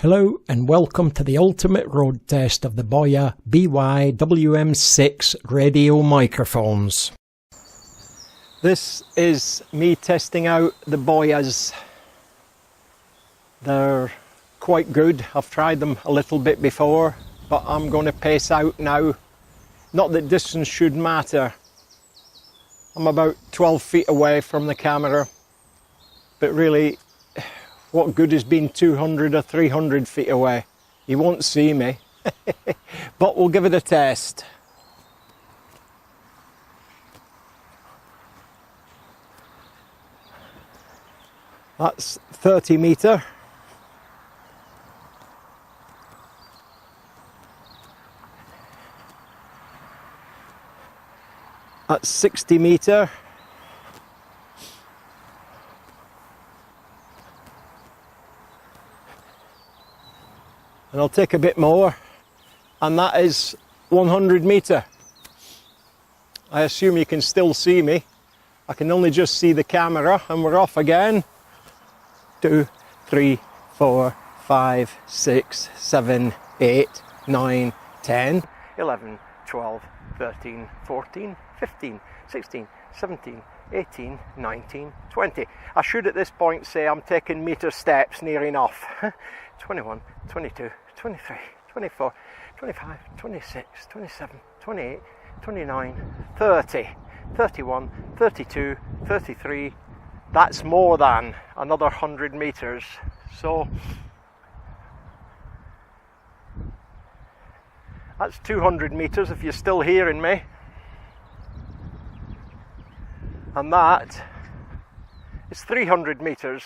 Hello and welcome to the ultimate road test of the Boya BY-WM6 radio microphones. This is me testing out the Boyas. They're quite good. I've tried them a little bit before, but I'm going to pace out now. Not that distance should matter. I'm about 12 feet away from the camera, but really, what good is being 200 or 300 feet away? You won't see me, but we'll give it a test. That's 30 metre. That's 60 metre. And I'll take a bit more, and that is 100 metre. I assume you can still see me. I can only just see the camera, and we're off again. 2, 3, 4, 5, 6, 7, 8, 9, 10, 11, 12, 13, 14, 15, 16, 17, 18, 19, 20. I should at this point say I'm taking metre steps near enough. 21, 22, 23, 24, 25, 26, 27, 28, 29, 30, 31, 32, 33. That's more than another 100 metres. So that's 200 metres if you're still hearing me. And that is 300 metres.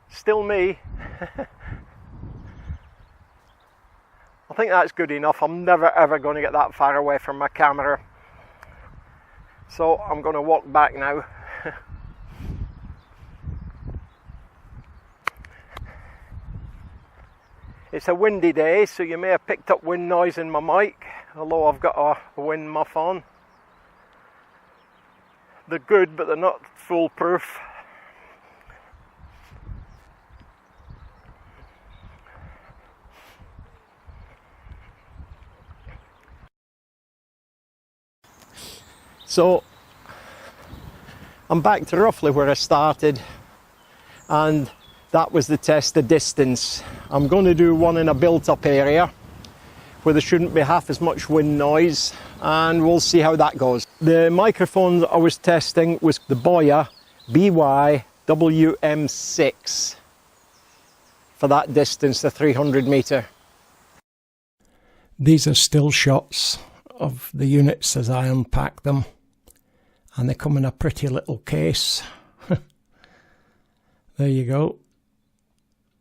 Still me. I think that's good enough. I'm never ever going to get that far away from my camera. So I'm going to walk back now. It's a windy day, so you may have picked up wind noise in my mic, although I've got a wind muff on. They're good, but they're not foolproof. So I'm back to roughly where I started, and that was the test of distance. I'm going to do one in a built-up area where there shouldn't be half as much wind noise, and we'll see how that goes. The microphone I was testing was the Boya BY-WM6 for that distance, the 300 metre. These are still shots of the units as I unpack them, and they come in a pretty little case. There you go.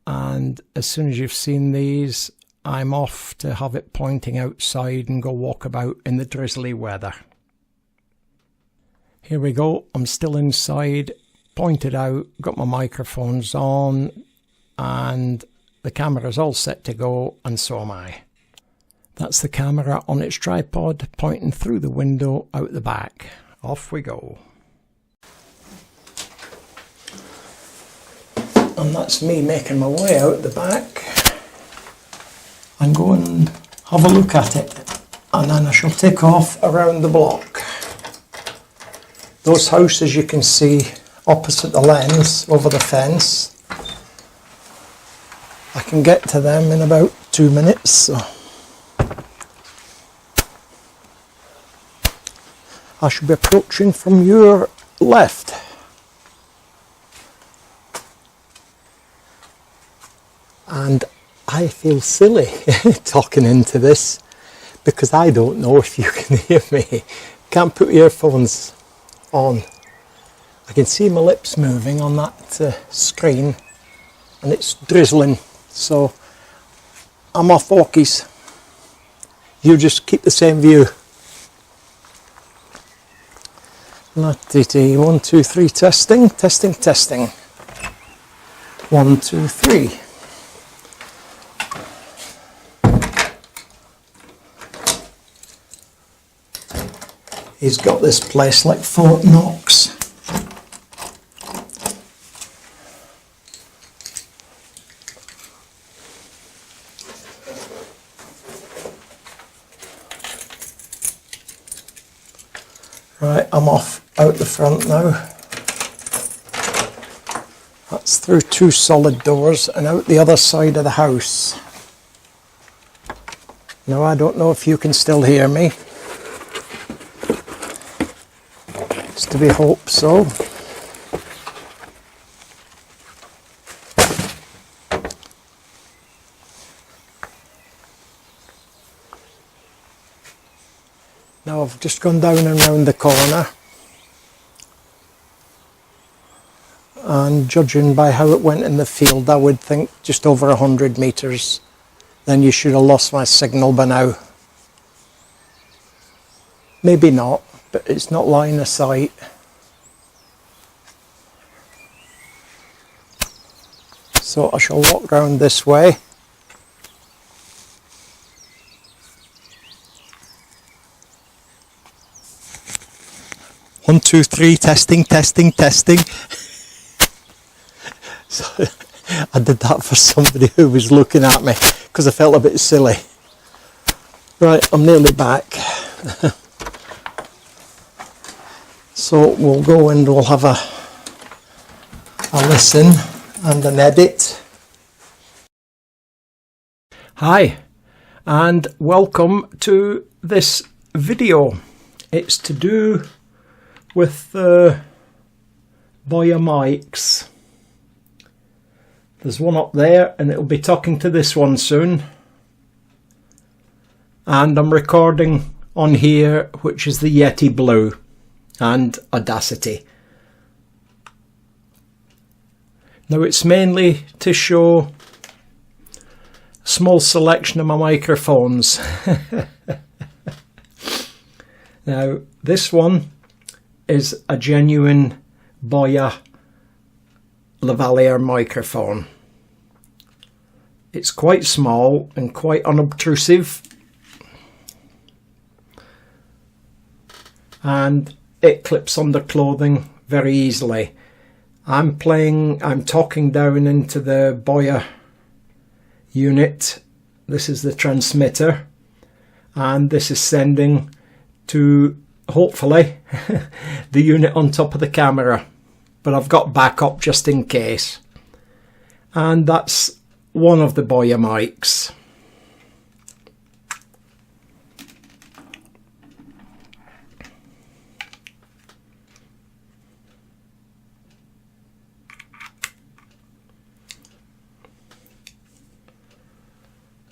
And as soon as you've seen these, I'm off to have it pointing outside and go walk about in the drizzly weather. Here we go. I'm still inside, pointed out, got my microphones on, and the camera's all set to go, and so am I. That's the camera on its tripod, pointing through the window out the back. Off we go. And that's me making my way out the back. And go and have a look at it. And then I shall take off around the block. Those houses you can see opposite the lens, over the fence. I can get to them in about 2 minutes. So I should be approaching from your left. And I feel silly talking into this because I don't know if you can hear me. Can't put earphones on. I can see my lips moving on that screen, and it's drizzling, so I'm off walkies. You just keep the same view. 1, 2, 3, testing. 1, 2, 3. He's got this place like Fort Knox. Right, I'm off out the front now. That's through 2 solid doors and out the other side of the house. Now I don't know if you can still hear me. It's to be hoped so. Now I've just gone down and round the corner, and judging by how it went in the field, I would think just over 100 metres. Then you should have lost my signal by now. Maybe not, but it's not line of sight. So I shall walk round this way. One, two, three, testing, testing, testing. So I did that for somebody who was looking at me because I felt a bit silly. Right, I'm nearly back. So we'll go and we'll have a listen and an edit. Hi, and welcome to this video. It's to do with the Boya mics. There's one up there and it'll be talking to this one soon. And I'm recording on here, which is the Yeti Blue and Audacity. Now it's mainly to show a small selection of my microphones. Now this one is a genuine Boya Lavalier microphone. It's quite small and quite unobtrusive, and it clips under clothing very easily. I'm talking down into the Boya unit. This is the transmitter, and this is sending to hopefully the unit on top of the camera, but I've got backup just in case. And that's one of the Boya mics.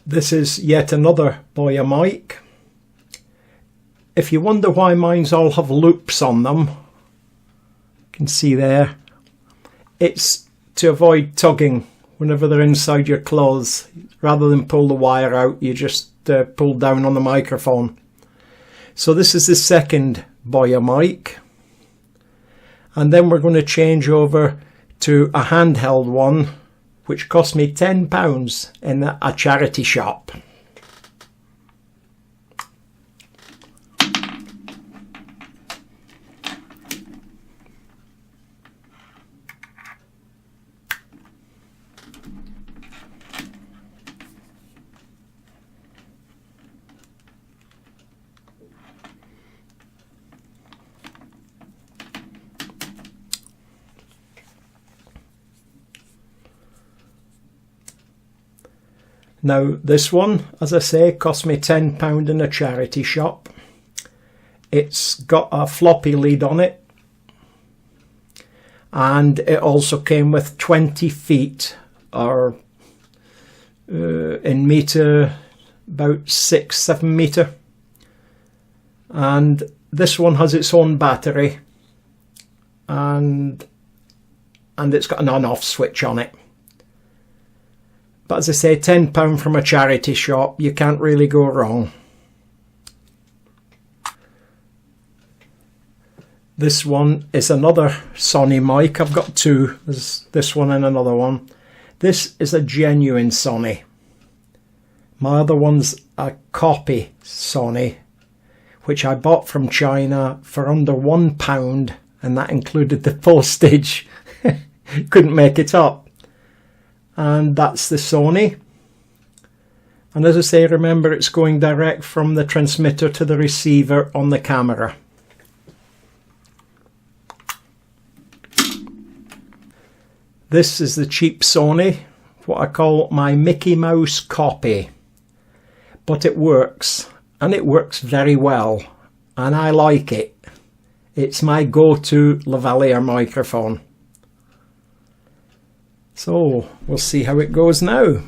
This is yet another Boya mic. If you wonder why mine's all have loops on them, you can see there, it's to avoid tugging whenever they're inside your clothes. Rather than pull the wire out, you just pull down on the microphone. So this is the second Boya mic. And then we're going to change over to a handheld one, which cost me £10 in a charity shop. Now this one, as I say, cost me £10 in a charity shop. It's got a floppy lead on it, and it also came with 20 feet, or in metre, about 6-7 metre. And this one has its own battery, and it's got an on-off switch on it. But as I say, £10 from a charity shop, you can't really go wrong. This one is another Sony mic. I've got two. There's this one and another one. This is a genuine Sony. My other one's a copy Sony, which I bought from China for under £1, and that included the postage. Couldn't make it up. And that's the Sony. And as I say, remember, it's going direct from the transmitter to the receiver on the camera. This is the cheap Sony, what I call my Mickey Mouse copy. But it works, and it works very well, and I like it. It's my go-to Lavalier microphone. So we'll see how it goes now.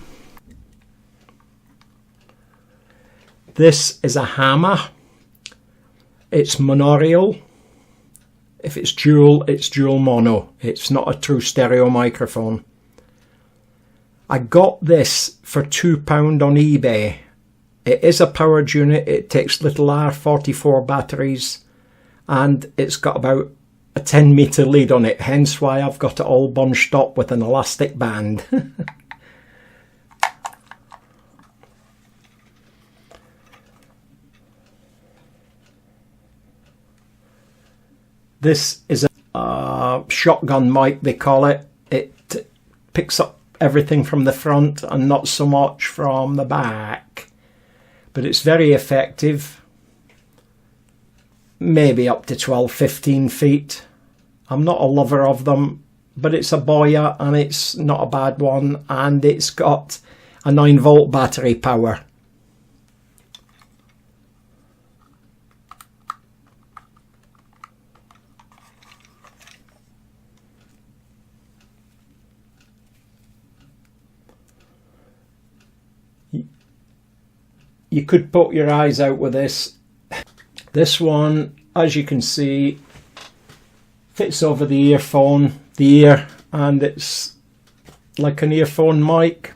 This is a hammer. It's monoreal. If it's dual mono. It's not a true stereo microphone. I got this for £2 on eBay. It is a powered unit. It takes little R44 batteries, and it's got about a 10-meter lead on it, hence why I've got it all bunched up with an elastic band. This is a shotgun mic, they call it. It picks up everything from the front and not so much from the back. But it's very effective. Maybe up to 12-15 feet. I'm not a lover of them, but it's a Boya and it's not a bad one, and it's got a 9-volt battery power. You could poke your eyes out with this. This one, as you can see, fits over the ear, and it's like an earphone mic,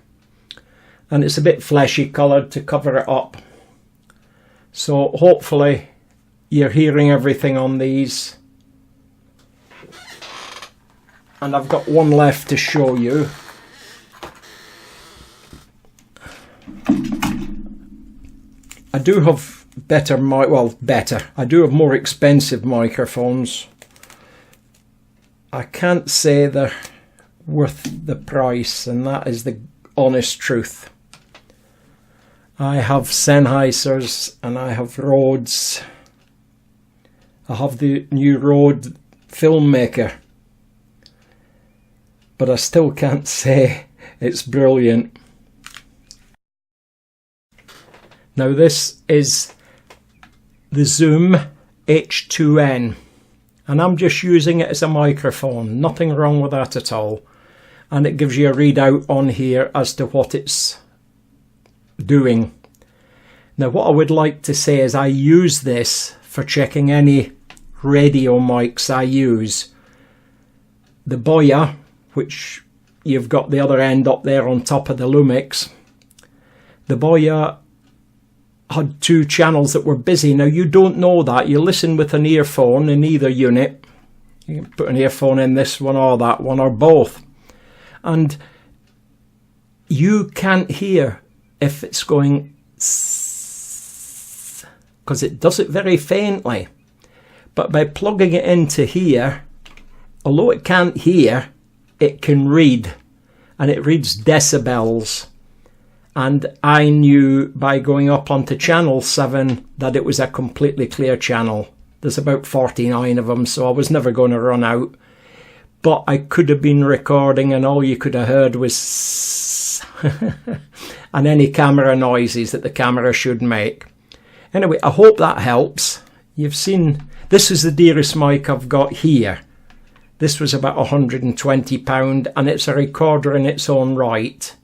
and it's a bit fleshy coloured to cover it up. So hopefully you're hearing everything on these. And I've got one left to show you. I do have I do have more expensive microphones. I can't say they're worth the price, and that is the honest truth. I have Sennheisers and I have Rhodes. I have the new Rode Filmmaker, but I still can't say it's brilliant. Now this is the Zoom H2N, and I'm just using it as a microphone, nothing wrong with that at all, and it gives you a readout on here as to what it's doing. Now what I would like to say is I use this for checking any radio mics I use. The Boya, which you've got the other end up there on top of the Lumix, the Boya had 2 channels that were busy. Now you don't know that. You listen with an earphone in either unit. You can put an earphone in this one or that one or both, and you can't hear if it's going because it does it very faintly. But by plugging it into here, although it can't hear, it can read, and it reads decibels. And I knew by going up onto channel 7 that it was a completely clear channel. There's about 49 of them, so I was never going to run out. But I could have been recording and all you could have heard was and any camera noises that the camera should make. Anyway, I hope that helps. You've seen, this is the dearest mic I've got here. This was about £120, and it's a recorder in its own right.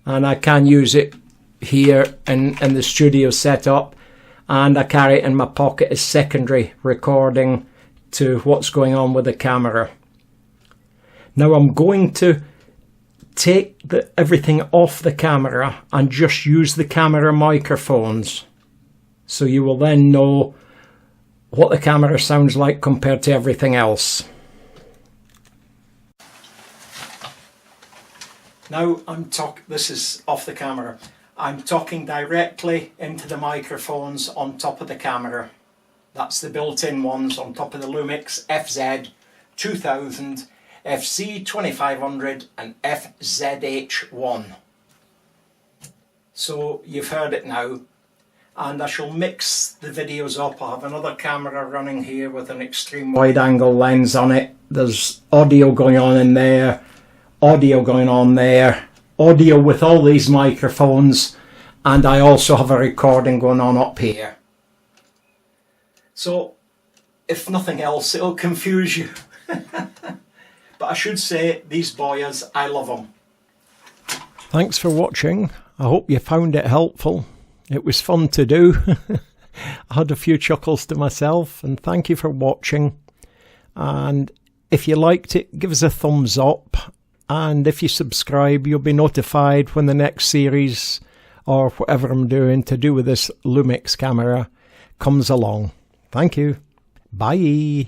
And I can use it here in the studio setup, and I carry it in my pocket as secondary recording to what's going on with the camera. Now I'm going to take everything off the camera and just use the camera microphones, so you will then know what the camera sounds like compared to everything else. Now this is off the camera. I'm talking directly into the microphones on top of the camera. That's the built-in ones on top of the Lumix Fz2000, FC2500 and FZH1. So you've heard it now, and I shall mix the videos up. I have another camera running here with an extreme wide angle lens on it. There's audio going on in there, audio going on there, audio with all these microphones, and I also have a recording going on up here. So if nothing else, it'll confuse you. But I should say, these Boyas, I love them. Thanks for watching. I hope you found it helpful. It was fun to do. I had a few chuckles to myself, and thank you for watching. And if you liked it, give us a thumbs up. And if you subscribe, you'll be notified when the next series or whatever I'm doing to do with this Lumix camera comes along. Thank you. Bye.